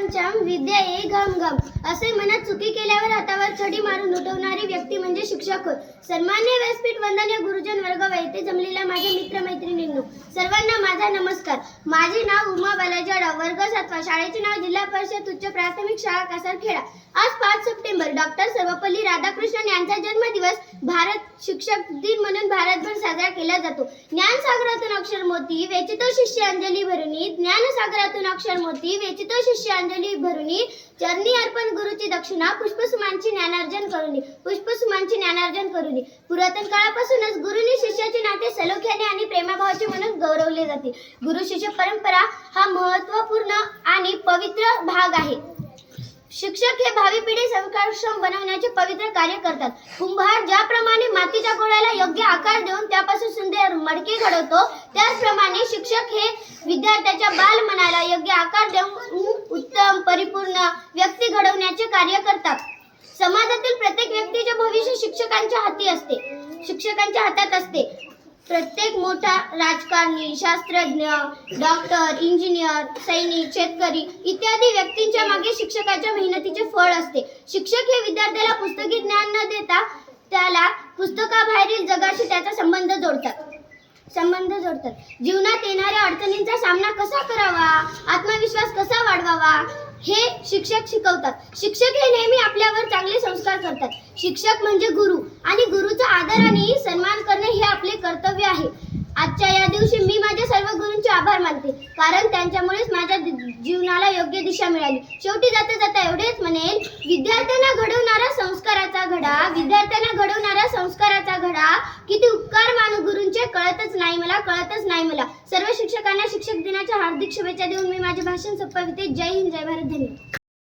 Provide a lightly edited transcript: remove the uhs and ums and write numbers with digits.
चमचम विद्या ये घम घम असे म्हणत चुकी केल्यावर हातावर छडी मारून उठवणारी व्यक्ती म्हणजे शिक्षक होय. सन्माननीय व्यासपीठ वंदनीय गुरुजन वर्ग व येथे जमलेल्या माझ्या मित्रमैत्रिणींनो, सर्वांना माझा नमस्कार. माझे नाव उमा बालाजी आढाव, वर्ग 7वा, शाळेचे नाव जिल्हा परिषद उच्च प्राथमिक शाळा कासारखेडा. आज 5 सप्टेंबर डॉक्टर सर्वपल्ली राधाकृष्णन यांचा जन्मदिवस भारत शिक्षक दिन म्हणून भारतभर साजरा केला जातो. ज्ञानसागरातून अक्षर मोती वेचितो शिष्य अंजली भरुनी, ज्ञानसागरातून अक्षर मोती वेचितो शिष्य अंजली भरुनी, चरणी अर्पण गुरुची दक्षिणा, पुष्पसुमांची ज्ञानार्जन करुनी, पुष्पसुमांची ज्ञानार्जन करुनी. पुरातन काळापासूनच गुरुनी शिष्याचे नाते सलोख्याने आणि प्रेमाभावाचे म्हणून गौरवले जाते. गुरु शिष्य परंपरा हा महत्त्वपूर्ण आणि पवित्र भाग आहे. शिक्षक हे भावी पिढी संस्कारक्षम बनवण्याचे पवित्र कार्य करतात. कुंभार ज्याप्रमाणे मातीच्या गोळ्याला योग्य आकार देऊन त्यापासून सुंदर मडके घडवतो, त्याचप्रमाणे शिक्षक हे विद्यार्थ्याच्या बालमनाला योग्य आकार देऊन उत्तम परिपूर्ण व्यक्ती घडवण्याचे कार्य करतात. समाजातील प्रत्येक व्यक्तीचे भविष्य शिक्षकांच्या हातात असते. प्रत्येक मोठा राजकारणी, शास्त्रज्ञ, डॉक्टर, इंजिनियर, सैनिक, शेतकरी इत्यादी व्यक्तींच्या मागे शिक्षकाच्या मेहनतीचे फळ असते. शिक्षक हे विद्यार्थ्याला पुस्तकी ज्ञान न देता त्याला पुस्तकाबाहेरील जगाशी त्याचा संबंध जोडतात. जीवनात येणाऱ्या अडचणींचा सामना कसा करावा, आत्मविश्वास कसा वाढवावा हे शिक्षक शिकवतात. शिक्षक हे नेहमी आपल्यावर चांगले संस्कार करतात. शिक्षक म्हणजे गुरु आणि गुरुचा आदर आणि सन्मान करणे हे आपले कर्तव्य आहे. आजच्या या दिवशी मी माझ्या सर्व गुरूंचे आभार मानते, कारण त्यांच्यामुळेच माझ्या जीवनाला योग्य दिशा मिळाली. शेवटी जाता जाता एवढेच म्हणेल, विद्यार्थ्यांना घडवणारा संस्काराचा घडा किती उपकार मानू गुरूंचे कळतच नाही मला. सर्व शिक्षकांना शिक्षक दिनाच्या हार्दिक शुभेच्छा देऊन मी माझे भाषण संपविते. जय हिंद, जय भारत, धन्यवाद.